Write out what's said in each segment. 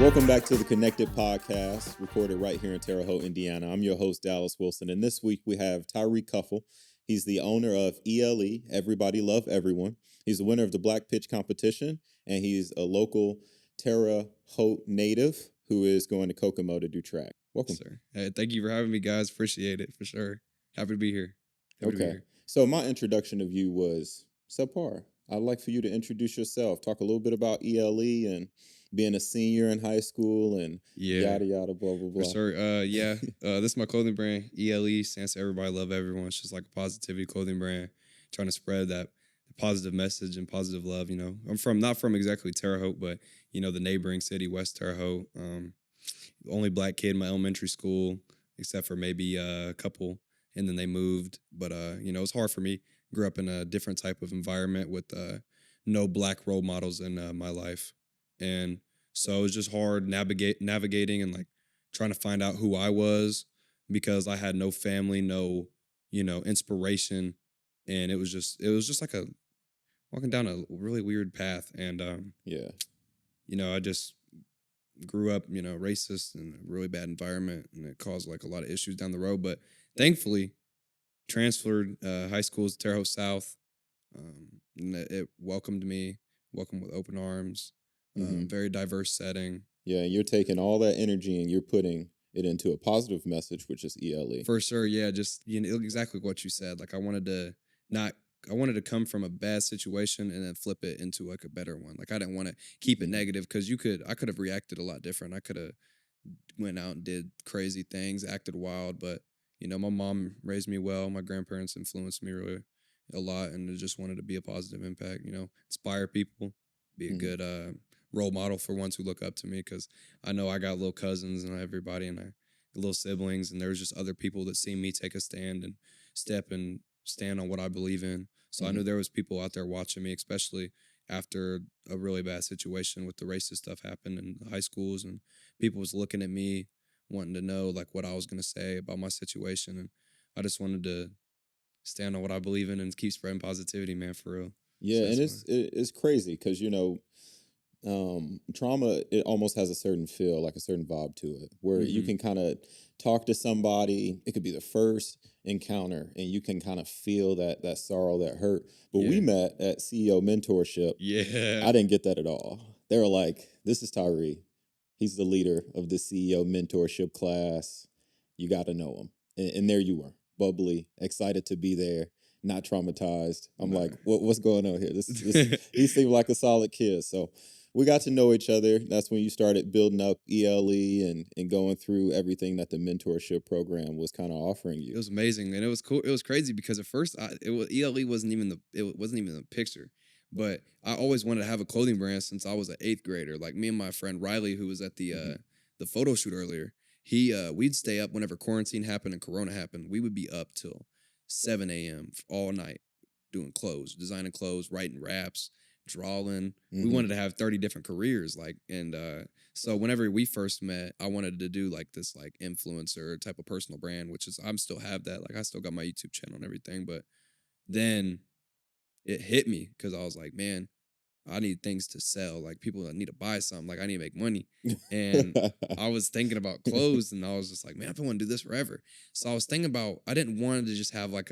Welcome back to the Connected Podcast, recorded right here in Terre Haute, Indiana. I'm your host, Dallas Wilson, and this week we have Tyree Cuffle. He's the owner of ELE, Everybody Love Everyone. He's the winner of the Black Pitch competition, and he's a local Terre Haute native who is going to Kokomo to do track. Welcome. Sir. Hey, thank you for having me, guys. Appreciate it, for sure. Happy to be here. So my introduction of you was subpar. I'd like for you to introduce yourself, talk a little bit about ELE and being a senior in high school and yada, yada, blah, blah, blah. For sure. This is my clothing brand. ELE stands for Everybody Love Everyone. It's just like a positivity clothing brand, trying to spread that positive message and positive love. You know, I'm not from exactly Terre Haute, but, you know, the neighboring city, West Terre Haute. The only black kid in my elementary school, except for maybe a couple, and then they moved. But, you know, it was hard for me. Grew up in a different type of environment with no black role models in my life. And so it was just hard navigating and like trying to find out who I was because I had no family, no, you know, inspiration. And it was just like a walking down a really weird path. And, you know, I just grew up, you know, racist in a really bad environment, and it caused like a lot of issues down the road. But thankfully, transferred high schools to Terre Haute South, and it welcomed me with open arms. Very diverse setting. Yeah, you're taking all that energy and you're putting it into a positive message, which is ELE. For sure, yeah. Just, you know, exactly what you said. Like I wanted to come from a bad situation and then flip it into like a better one. Like I didn't want to keep it negative because I could have reacted a lot different. I could have went out and did crazy things, acted wild, but you know, my mom raised me well. My grandparents influenced me really a lot, and I just wanted to be a positive impact. You know, inspire people, be a good role model for ones who look up to me. Because I know I got little cousins and everybody, and I little siblings, and there was just other people that see me take a stand and stand on what I believe in. So I knew there was people out there watching me, especially after a really bad situation with the racist stuff happened in the high schools, and people was looking at me, wanting to know like what I was going to say about my situation. And I just wanted to stand on what I believe in and keep spreading positivity, man, for real. Yeah, so and it's crazy because, you know, trauma, it almost has a certain feel, like a certain vibe to it, where you can kind of talk to somebody. It could be the first encounter, and you can kind of feel that sorrow, that hurt. But we met at CEO Mentorship. Yeah. I didn't get that at all. They were like, this is Tyree. He's the leader of the CEO Mentorship class. You got to know him. And there you were, bubbly, excited to be there, not traumatized. I'm like, what's going on here? He seemed like a solid kid. So we got to know each other. That's when you started building up ELE and going through everything that the mentorship program was kind of offering you. It was amazing, and it was cool. It was crazy because at first ELE wasn't even the picture. But I always wanted to have a clothing brand since I was an 8th grader. Like me and my friend Riley, who was at the photo shoot earlier, we'd stay up whenever quarantine happened and Corona happened. We would be up till 7 a.m. all night doing clothes, designing clothes, writing raps, drawing. We wanted to have 30 different careers. So whenever we first met, I wanted to do like this like influencer type of personal brand, which is I'm still have that. Like I still got my YouTube channel and everything, but then it hit me because I was like, man, I need things to sell. Like people that need to buy something. Like I need to make money. And I was thinking about clothes, and I was just like, man, I don't want to do this forever. So I was thinking about, I didn't want to just have like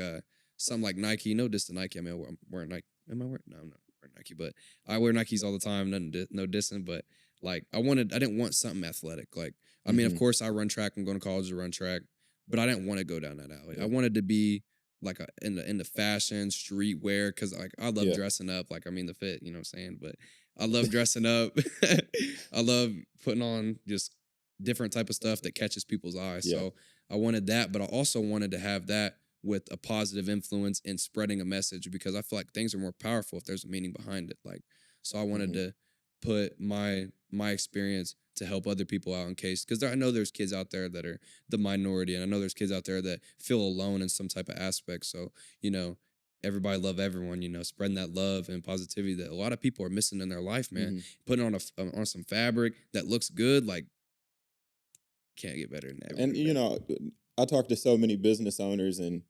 something like Nike. No diss to Nike. I mean, I'm wearing Nike. Am I wearing? No, I'm not wearing Nike, but I wear Nikes all the time. No dissing, but like I didn't want something athletic. Like, I mean, of course I run track. I'm going to college to run track, but I didn't want to go down that alley. I wanted to be like in the fashion streetwear, because like I love dressing up. Like I mean the fit, you know what I'm saying? But I love dressing up. I love putting on just different type of stuff that catches people's eyes. So I wanted that, but I also wanted to have that with a positive influence and spreading a message, because I feel like things are more powerful if there's a meaning behind it. Like, so I wanted to put my experience to help other people out, in case, because I know there's kids out there that are the minority, and I know there's kids out there that feel alone in some type of aspect. So, you know, everybody love everyone, you know, spreading that love and positivity that a lot of people are missing in their life, man. Putting on on some fabric that looks good, like, can't get better than that. And, you know, I talk to so many business owners, and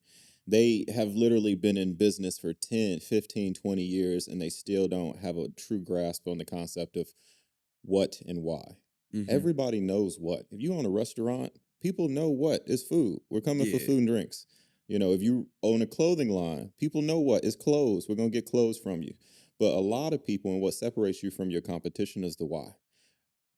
they have literally been in business for 10, 15, 20 years, and they still don't have a true grasp on the concept of what and why. Mm-hmm. Everybody knows what. If you own a restaurant, people know what is food. We're coming for Yeah. food and drinks. If you own a clothing line, people know what is clothes. We're going to get clothes from you. But a lot of people, and what separates you from your competition is the why.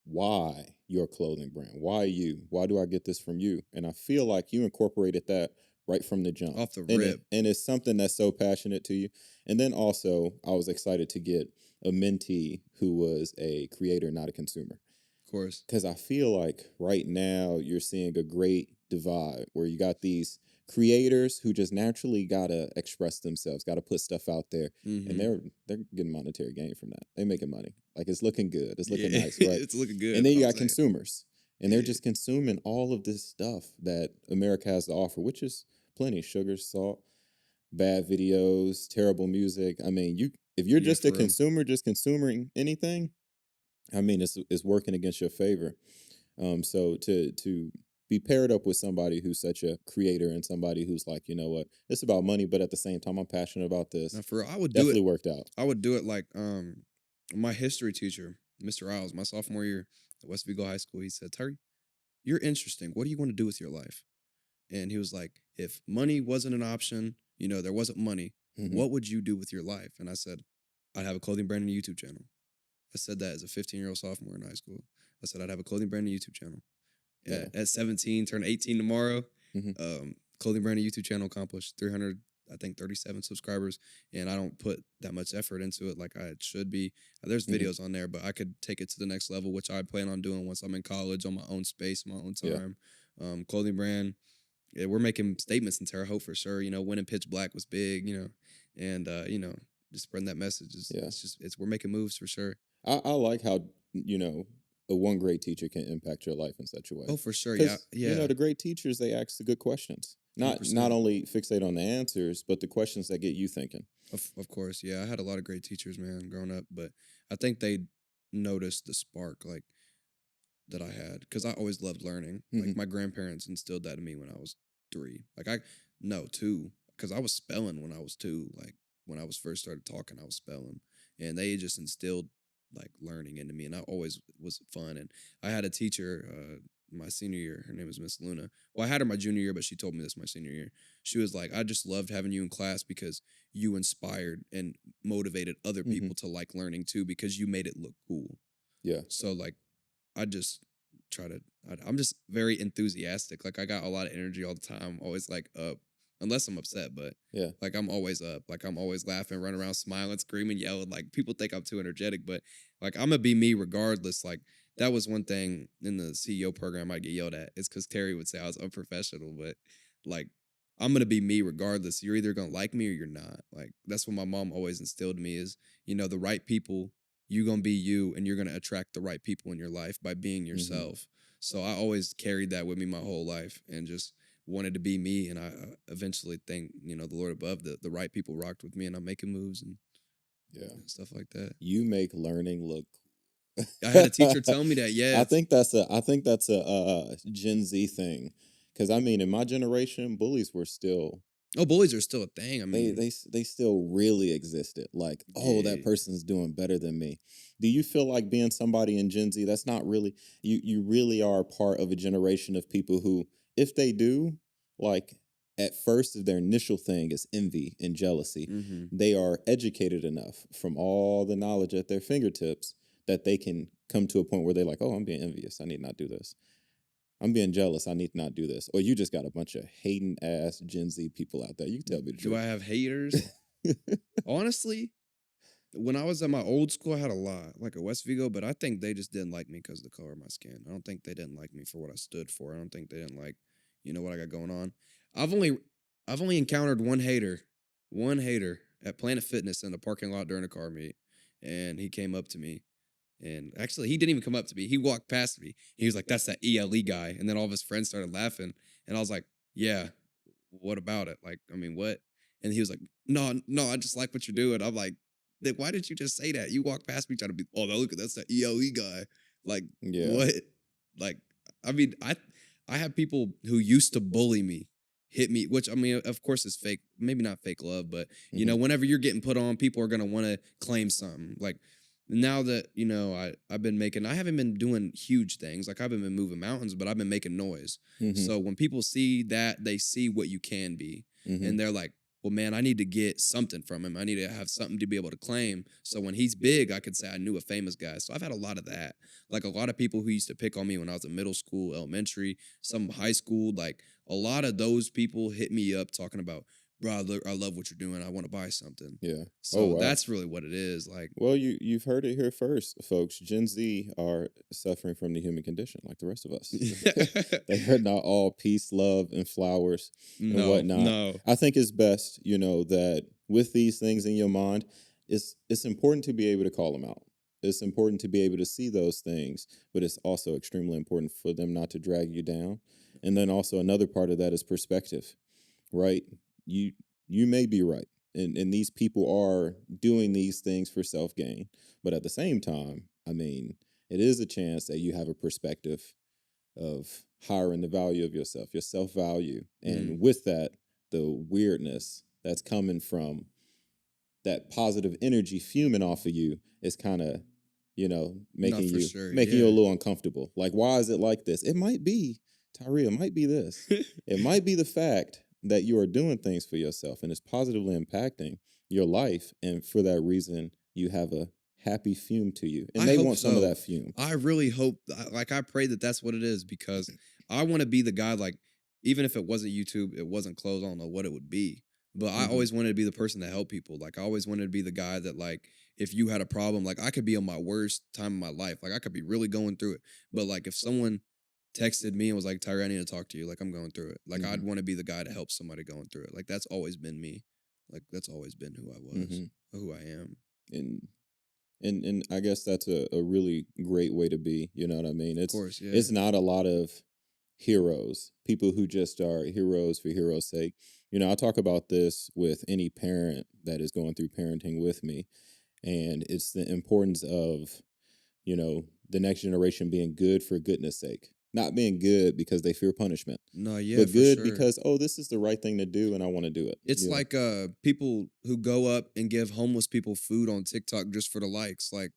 Why your clothing brand? Why you? Why do I get this from you? And I feel like you incorporated that right from the jump. Off the And it rip. and it's something that's so passionate to you. And then also I was excited to get a mentee who was a creator, not a consumer. Of course. Because I feel like right now you're seeing a great divide where you got these creators who just naturally gotta express themselves, gotta put stuff out there, and Mm-hmm. they're getting monetary gain from that. They making money. Like it's looking good. It's looking Yeah. nice, right? It's looking good. And then But you I'm got saying, consumers, and they're yeah. just consuming all of this stuff that America has to offer, which is plenty: sugar, salt, bad videos, terrible music. I mean, if you're Yeah, just a for real. consumer, just consuming anything, I mean, it's working against your favor. So to be paired up with somebody who's such a creator and somebody who's like, you know what, it's about money, but at the same time, I'm passionate about this. Now, for real, I would do it. Definitely worked out. I would do it like my history teacher, Mr. Isles, my sophomore year at West Vigo High School. He said, "Tyree, you're interesting. What do you want to do with your life?" And he was like, "If money wasn't an option, there wasn't money, Hmm. what would you do with your life?" And I said, "I'd have a clothing brand and a YouTube channel." I said that as a 15-year-old sophomore in high school. I said I'd have a clothing brand and a YouTube channel. Yeah. At 17, turn 18 tomorrow. Hmm. Clothing brand and YouTube channel accomplished 300, I think 37 subscribers, and I don't put that much effort into it like I should be. There's Hmm. videos on there, but I could take it to the next level, which I plan on doing once I'm in college on my own space, my own Yeah. time. Clothing brand, yeah, we're making statements in Terre Haute for sure. Winning Pitch Black was big, and just spreading that message is Yeah. it's we're making moves for sure. I like how, a one great teacher can impact your life in such a way. Oh, for sure, yeah, Because, yeah, the great teachers, they ask the good questions. hundred Not percent. only fixate on the answers, but the questions that get you thinking. Of course, yeah. I had a lot of great teachers, man, growing up, but I think they noticed the spark like that I had because I always loved learning. Like Hmm. my grandparents instilled that in me when I was 3. Like I no 2 because I was spelling when I was 2. Like when I was first started talking, I was spelling, and they just instilled like learning into me, and I always was fun. And I had a teacher. My senior year, her name was Miss Luna. Well, I had her my junior year, but she told me this my senior year. She was like, "I just loved having you in class because you inspired and motivated other Hmm. people to like learning too because you made it look cool." Yeah. So like I just try to. I'm just very enthusiastic. Like I got a lot of energy all the time. Always like up, unless I'm upset. But Yeah. like I'm always up. Like I'm always laughing, running around, smiling, screaming, yelling. Like people think I'm too energetic, but like I'm gonna be me regardless. Like that was one thing in the CEO program I get yelled at. It's because Terry would say I was unprofessional, but like I'm gonna be me regardless. You're either gonna like me or you're not. Like that's what my mom always instilled in me is the right people, you're gonna be you and you're gonna attract the right people in your life by being Hmm. yourself. So I always carried that with me my whole life and just wanted to be me. And I eventually think, the Lord above, the right people rocked with me and I'm making moves and Yeah. stuff like that. You make learning look. I had a teacher tell me that, yeah, I think that's a Gen Z thing, because I mean, in my generation, bullies were still oh, bullies are still a thing. I they mean, they they still really existed. Like, oh, that yeah. person's doing better than me. Do you feel like being somebody in Gen Z? That's not really you. You really are part of a generation of people who, if they do, like at first, their initial thing is envy and jealousy. Mm-hmm. They are educated enough from all the knowledge at their fingertips that they can come to a point where they're like, oh, I'm being envious. I need not do this. I'm being jealous. I need to not do this. Or you just got a bunch of hating ass Gen Z people out there. You can tell me the Do I have haters? truth. Honestly, when I was at my old school, I had a lot, like at West Vigo, but I think they just didn't like me because of the color of my skin. I don't think they didn't like me for what I stood for. I don't think they didn't like, what I got going on. I've only I've only encountered one hater at Planet Fitness in the parking lot during a car meet. And he came up to me. And actually, he didn't even come up to me. He walked past me. He was like, "That's that ELE guy." And then all of his friends started laughing. And I was like, "Yeah, what about it? Like, I mean, what?" And he was like, "No, no, I just like what you're doing." I'm like, why did you just say that? You walked past me trying to be, oh, no, look at that's that ELE guy. Like, Yeah. what? Like, I mean, I have people who used to bully me hit me, which I mean, of course, is fake. Maybe not fake love, but Hmm. whenever you're getting put on, people are gonna want to claim something. Like now that I've been making, I haven't been doing huge things, like I haven't been moving mountains, but I've been making noise. Mm-hmm. So when people see that, they see what you can be, Mm-hmm. and they're like, well, man, I need to get something from him. I need to have something to be able to claim. So when he's big, I could say I knew a famous guy. So I've had a lot of that. Like a lot of people who used to pick on me when I was in middle school, elementary, some high school, like a lot of those people hit me up talking about, bro, I love what you're doing. I want to buy something. Yeah. Oh So wow. that's really what it is. Like, Well, you've heard it here first, folks. Gen Z are suffering from the human condition, like the rest of us. They are not all peace, love, and flowers and no, whatnot. no. I think it's best, that with these things in your mind, it's important to be able to call them out. It's important to be able to see those things, but it's also extremely important for them not to drag you down. And then also another part of that is perspective, right? You you may be right. And these people are doing these things for self gain. But at the same time, I mean, it is a chance that you have a perspective of highering the value of yourself, your self value. And with that, the weirdness that's coming from that positive energy fuming off of you is kind of, No, making for you sure. making you a Yeah. little uncomfortable. Like, why is it like this? It might be, Tyree, it might be this. It might be the fact that you are doing things for yourself and it's positively impacting your life. And for that reason, you have a happy fume to you. And I they hope want some of so. that fume. I really hope, like, I pray that that's what it is, because I want to be the guy, like, even if it wasn't YouTube, it wasn't clothes, I don't know what it would be. But I Mhm. always wanted to be the person to help people. Like, I always wanted to be the guy that, like, if you had a problem, like, I could be on my worst time of my life. Like, I could be really going through it. But, like, if someone texted me and was like, Tyree, I need to talk to you, like, I'm going through it. Like, I'd Mhm. want to be the guy to help somebody going through it. Like, that's always been me. Like, that's always been who I was, Mhm. who I am. And and I guess that's a really great way to be. You know what I mean? Of It's course, yeah. it's not a lot of heroes, people who just are heroes for heroes' sake. I talk about this with any parent that is going through parenting with me, and it's the importance of, the next generation being good for goodness sake, not being good because they fear punishment, No, yeah, but for good sure. because, oh, this is the right thing to do and I want to do it. It's like people who go up and give homeless people food on TikTok just for the likes. Like,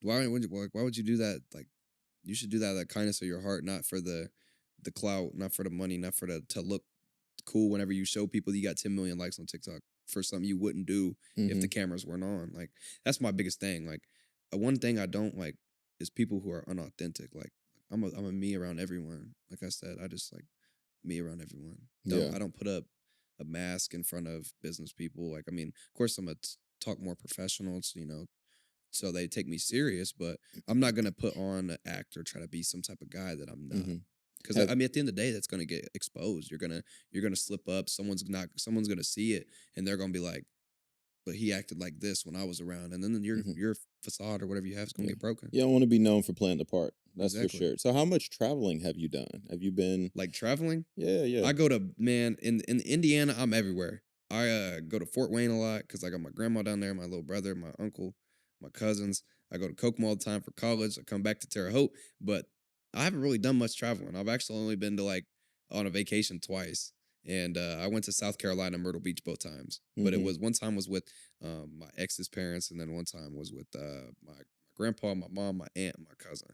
why would you do that? Like, you should do that out of the kindness of your heart, not for the clout, not for the money, not for the to look cool whenever you show people you got 10 million likes on TikTok for something you wouldn't do if the Hmm. cameras weren't on. Like, that's my biggest thing. Like, one thing I don't like is people who are unauthentic. Like, I'm a me around everyone. Like I said, I just like me around everyone. Yeah. I don't put up a mask in front of business people. Like, I mean, of course, I'm gonna talk more professionals, so they take me serious. But I'm not gonna put on an act or try to be some type of guy that I'm not. Hmm. Because Have I mean, at the end of the day, that's gonna get exposed. You're gonna slip up. Someone's gonna see it, and they're gonna be like, "But he acted like this when I was around," and then your mhm. your facade or whatever you have is gonna Yeah. get broken. You don't want to be known for playing the part. That's for Exactly. sure. So how much traveling have you done? Have you been? Like traveling, Yeah, yeah. I go to, man, in Indiana, I'm everywhere. I go to Fort Wayne a lot because I got my grandma down there, my little brother, my uncle, my cousins. I go to Kokomo all the time for college. I come back to Terre Haute, but I haven't really done much traveling. I've actually only been to like on a vacation twice, and I went to South Carolina, Myrtle Beach both times. But it Hmm. was one time was with my ex's parents, and then one time was with my grandpa, my mom, my aunt, and my cousin.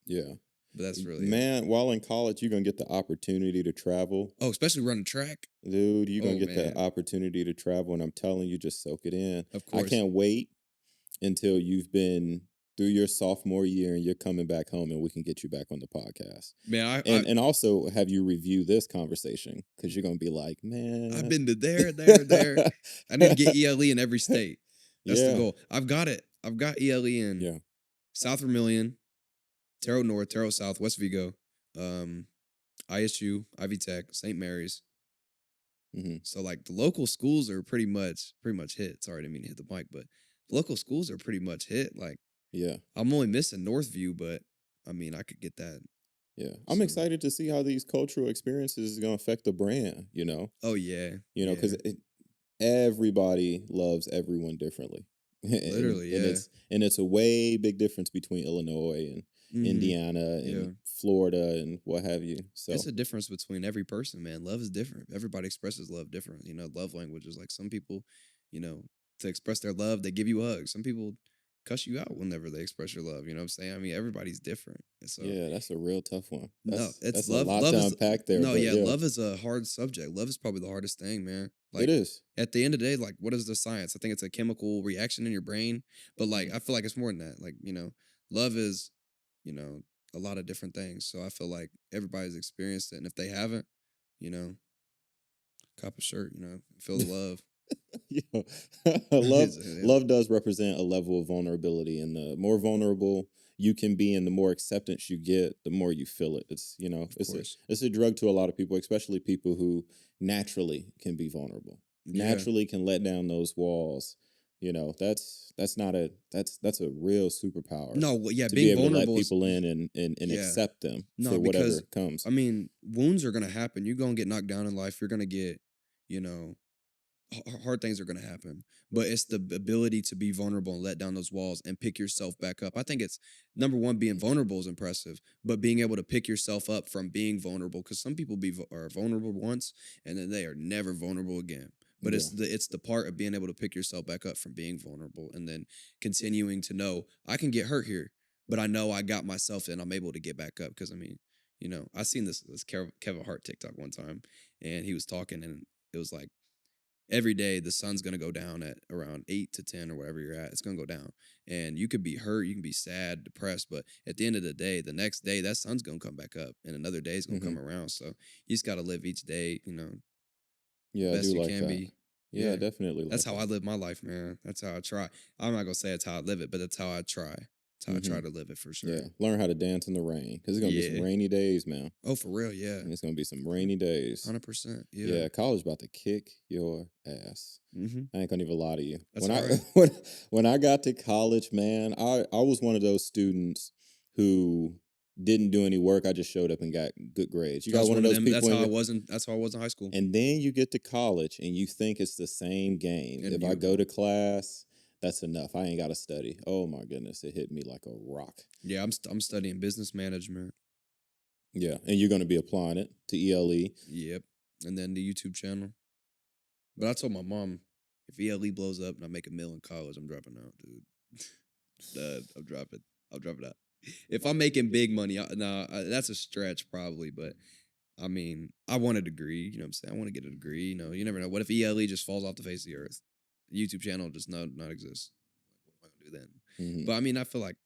Yeah. But that's really it. Man, while in college, you're gonna get the opportunity to travel. Oh, especially running track. Dude, you're gonna Oh get the man, opportunity to travel, and I'm telling you, just soak it in. of I course. can't wait until you've been through your sophomore year and you're coming back home and we can get you back on the podcast. Man, And also have you review this conversation because you're gonna be like, I've man. been to there. I need to get ELE in every state. That's the Yeah. goal. I've got it. I've got ELE in Yeah. South Vermilion, Terrell North, Terrell South, West Vigo, um, ISU, Ivy Tech, St. Mary's. Hmm. So like the local schools are pretty much hit. Sorry, I didn't mean to hit the mic, but local schools are pretty much hit. Like Yeah. I'm only missing Northview, but I mean I could get that. Yeah. I'm So excited to see how these cultural experiences is gonna affect the brand, oh yeah, because yeah, everybody loves everyone differently. and literally and yeah. it's a way big difference between Illinois and Mm-hmm. Indiana Yeah. and Florida and what have you. It's So a difference between every person, man. Love is different. Everybody expresses love different. Love languages. Like some people, you know, to express their love, they give you hugs. Some people, cuss you out whenever they express your love. You know what I'm saying? I mean, everybody's different. And so Yeah, that's a real tough one. no, it's That's a love. lot Love to is unpack there, no, but yeah, yeah, love is a hard subject. Love is probably the hardest thing, man. it Like is. at the end of the day, like what is the science? I think it's a chemical reaction in your brain, but like Mhm. I feel like it's more than that. Like, love is, you know, a lot of different things. So I feel like everybody's experienced it. And if they haven't, you know, cop a shirt, feel the love. Yeah. love Yeah, love does represent a level of vulnerability, and the more vulnerable you can be and the more acceptance you get, the more you feel it. It's of it's a course. it's a drug to a lot of people, especially people who naturally can be vulnerable, Yeah. naturally can let down those walls. That's not a that's a real superpower, No, well, yeah, to be being able to let vulnerable is people in and yeah. accept them No, for whatever because comes. I mean, wounds are gonna happen. You're gonna get knocked down in life. You're gonna get, you know, hard things are gonna happen. But it's the ability to be vulnerable and let down those walls and pick yourself back up. I think it's number one, being vulnerable is impressive, but being able to pick yourself up from being vulnerable, because some people are vulnerable once and then they are never vulnerable again. But Yeah. it's the part of being able to pick yourself back up from being vulnerable and then continuing to know I can get hurt here, but I know I got myself and I'm able to get back up. Because I mean, I seen this Kevin Hart TikTok one time, and he was talking, and it was like every day the sun's going to go down at around 8 to 10 or whatever you're at. It's going to go down, and you could be hurt, you can be sad, depressed, but at the end of the day, the next day that sun's going to come back up and another day is going to Hmm. come around. So you just got to live each day, the Yeah, I do best you like can that. be. Yeah, I Yeah, definitely that's like how I that. live my life, man. That's how I try. I'm not going to say it's how I live it, but that's how I try. That's how I Hmm. try to live it for Yeah, sure. learn how to dance in the rain, because it's gonna be some Yeah. rainy days, man. Oh, for real. Yeah. It's gonna be some rainy days. 100%. Yeah. Yeah, college about to kick your ass. Mm-hmm. I ain't gonna even lie to you. That's When all I right. when I got to college, man, I was one of those students who didn't do any work. I just showed up and got good grades. You I got was one of one of those them. people in your, That's how I was in high school. and then you get to college and you think it's the same game. And If I go to class, that's enough. I ain't got to study. Oh my goodness, it hit me like a rock. yeah, I'm studying business management. Yeah, and you're gonna be applying it to ELE. Yep. And then the YouTube channel. But I told my mom, if ELE blows up and I make $1 million in college, I'm dropping out, dude. I'm dropping. I'm dropping out. If I'm making big money, that's a stretch probably. But I mean, I want a degree. You know what I'm saying? I want to get a degree. You never know. What if ELE just falls off the face of the earth? The YouTube channel just not exist. What am I gonna do then? Hmm. But I mean, I feel like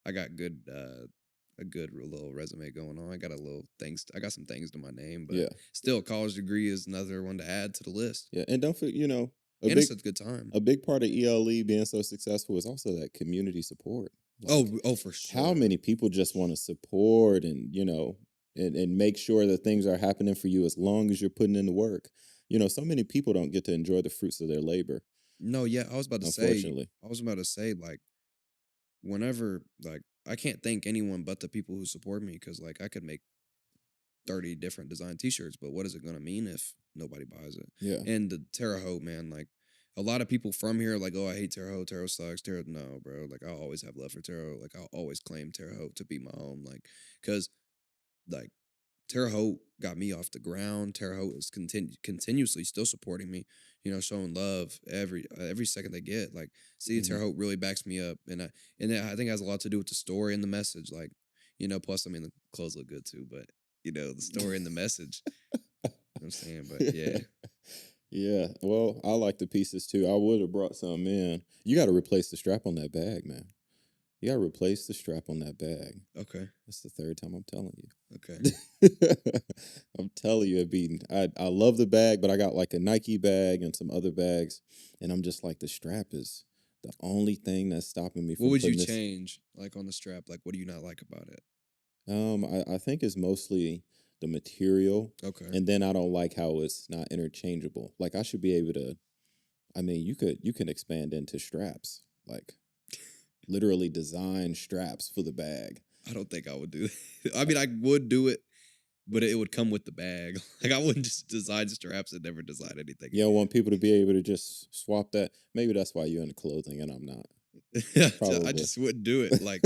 I got a good little resume going on. I got a little things. I got some things to my name, but Yeah, still, a college degree is another one to add to the list. yeah, and don't forget, a And big it's a good time. a big part of ELE being so successful is also that community support. Like, Oh, for how sure. many people just want to support and and make sure that things are happening for you as long as you're putting in the work. So many people don't get to enjoy the fruits of their labor, No, yeah, unfortunately. I was about to say, like, whenever, like, I can't thank anyone but the people who support me, because, like, I could make 30 different design T-shirts, but what is it gonna mean if nobody buys it? Yeah. And the Terre Haute, man, like, a lot of people from here are like, oh, I hate Terre Haute. Terre Haute sucks. No, bro. Like, I'll always have love for Terre Haute. Like, I'll always claim Terre Haute to be my home. Like, because like Terre Haute got me off the ground. Terre Haute is continuously still supporting me, showing love every second they get. Like, see, Hmm. Terre Haute really backs me up, and I think it has a lot to do with the story and the message. Like, plus I mean the clothes look good too, but the story and the message. You know what I'm saying, but yeah, Yeah. Well, I like the pieces too. I would have brought some in. You got to replace the strap on that bag, man. You got to replace the strap on that bag. okay, That's the third time I'm telling okay. you. I'm telling you, I love the bag, but I got like a Nike bag and some other bags, and I'm just like, the strap is the only thing that's stopping me What from would you putting this. change, like, on the strap? Like, what do you not like about it? I think it's mostly the material, Okay. and then I don't like how it's not interchangeable. Like, I should be able to. I mean, you can expand into straps, like literally design straps for the bag. I don't think I would do that. I mean, I would do it, but it would come with the bag. Like, I wouldn't just design straps and never design anything You don't again. want people to be able to just swap that. Maybe that's why you're into clothing and I'm not. I Probably. just wouldn't do it. Like,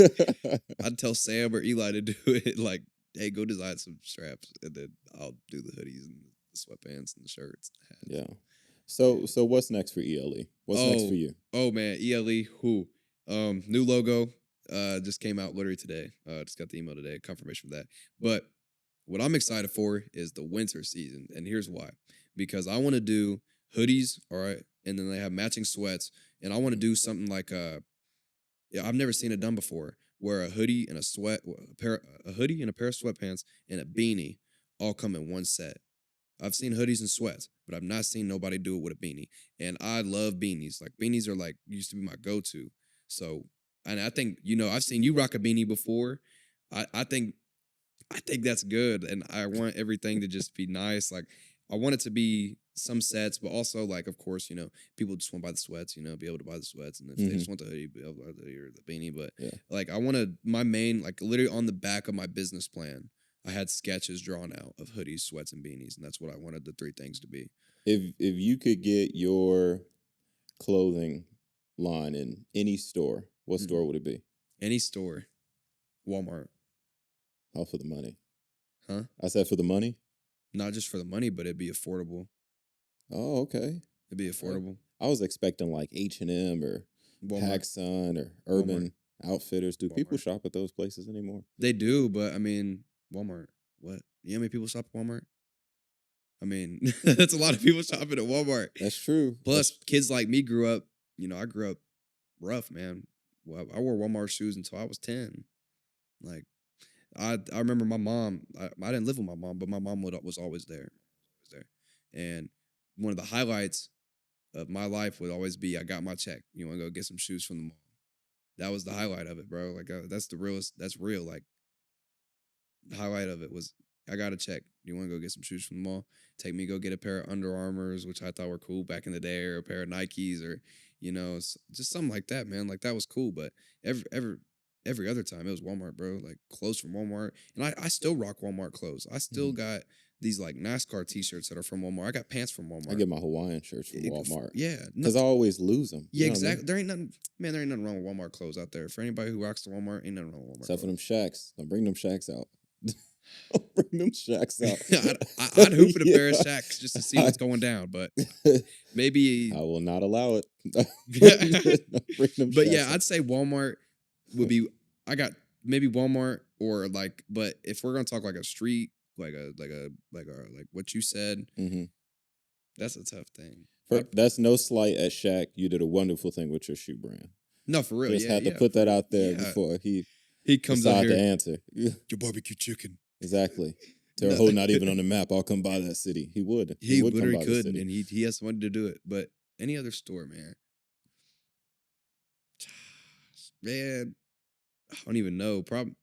I'd tell Sam or Eli to do it. Like, hey, go design some straps, and then I'll do the hoodies and the sweatpants and the shirts and hats. Yeah. Yeah. So what's next for ELE? What's next for Oh, you? oh man, ELE. Who? New logo just came out literally today. Just got the email today, confirmation of that. But what I'm excited for is the winter season, and here's why: because I want to do hoodies, all right, and then they have matching sweats, and I want to do something like yeah, I've never seen it done before, where a hoodie and a hoodie and a pair of sweatpants and a beanie all come in one set. I've seen hoodies and sweats, but I've not seen nobody do it with a beanie. And I love beanies. Like beanies are like used to be my go-to. So, and I think I've seen you rock a beanie before. I think that's good, and I want everything to just be nice. Like I want it to be some sets, but also like of course people just want to buy the sweats. Be able to buy the sweats, and if they just want the hoodie, be able to buy the hoodie or the beanie. But Yeah. like I want to my main like literally on the back of my business plan. I had sketches drawn out of hoodies, sweats, and beanies, and that's what I wanted the three things to be. If you could get your clothing line in any store, what store would it be? Any store, Walmart, All for the money. huh? I said for the money. Not just for the money, but it'd be affordable. Oh, okay. It'd be affordable. I was expecting like H&M or Walmart. PacSun or Urban Outfitters. Do people Walmart. shop at those places anymore? They do, but I mean, Walmart. What? You know how many people shop at Walmart? I mean, that's a lot of people shopping at Walmart. That's true. Plus, kids like me grew up. I grew up rough, man. Well, I wore Walmart shoes until I was 10. Like, I remember my mom. I didn't live with my mom, but my mom was always there. And one of the highlights of my life would always be I got my check. You want to go get some shoes from the mall. That was the highlight of it, bro. Like that's the realest. That's real. Like the highlight of it was I got a check. You want to go get some shoes from the mall? Take me go get a pair of Under Armours, which I thought were cool back in the day, or a pair of Nikes, or just something like that, man. Like that was cool. But every other time it was Walmart, bro. Like clothes from Walmart, and I still rock Walmart clothes. I still got these like NASCAR T-shirts that are from Walmart. I got pants from Walmart. I get my Hawaiian shirts from Walmart. Yeah, because I always lose them. Yeah, exactly. There ain't nothing, man. There ain't nothing wrong with Walmart clothes out there. For anybody who rocks the Walmart, ain't nothing wrong with Walmart. Except for them Shacks. Don't bring them Shacks out. Don't bring them Shacks out. I'd hoop in a pair of Shacks just to see what's going down, but maybe I will not allow it. Bring them but yeah, I'd say Walmart would be. I got maybe Walmart or like, but if we're gonna talk like a street, like what you said, that's a tough thing. That's no slight at Shaq. You did a wonderful thing with your shoe brand. No, for real. Just had to put that out there before he comes out here to answer. Your barbecue chicken. Exactly. Terre Haute not even on the map. I'll come by that city. He would. He would literally come by could, the city. and he has money to do it. But any other store, man. Man, I don't even know. Probably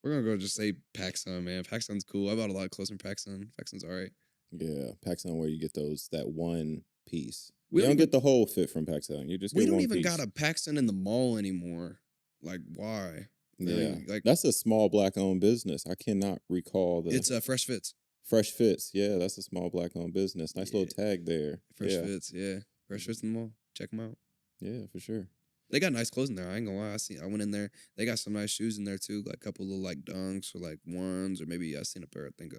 we're gonna go just say PacSun, man. PacSun's cool. I bought a lot of clothes from PacSun. PacSun's all right. Yeah, PacSun where you get that one piece. We you don't get the whole fit from PacSun. You just get we don't one even piece. got a PacSun in the mall anymore. Like why? Yeah, like that's a small black-owned business. I cannot recall the. It's Fresh Fits. Fresh Fits, yeah, that's a small black-owned business. Nice little tag there. Fresh Fits, yeah. Fresh Fits in the mall. Check them out. Yeah, for sure. They got nice clothes in there. I ain't gonna lie. I went in there. They got some nice shoes in there too. Like a couple little like dunks or like ones, or maybe I seen a pair. I think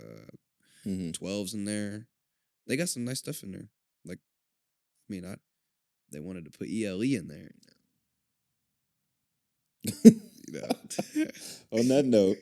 12s in there. They got some nice stuff in there. Like, I mean, they wanted to put ELE in there. On that note,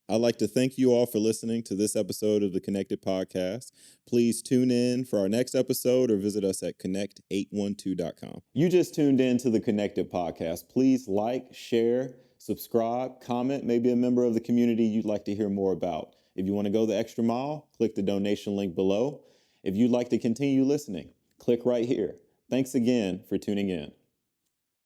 I'd like to thank you all for listening to this episode of the Connected Podcast. Please tune in for our next episode or visit us at connect812.com. You just tuned in to the Connected Podcast. Please like, share, subscribe, comment, maybe a member of the community you'd like to hear more about. If you want to go the extra mile, click the donation link below. If you'd like to continue listening, click right here. Thanks again for tuning in.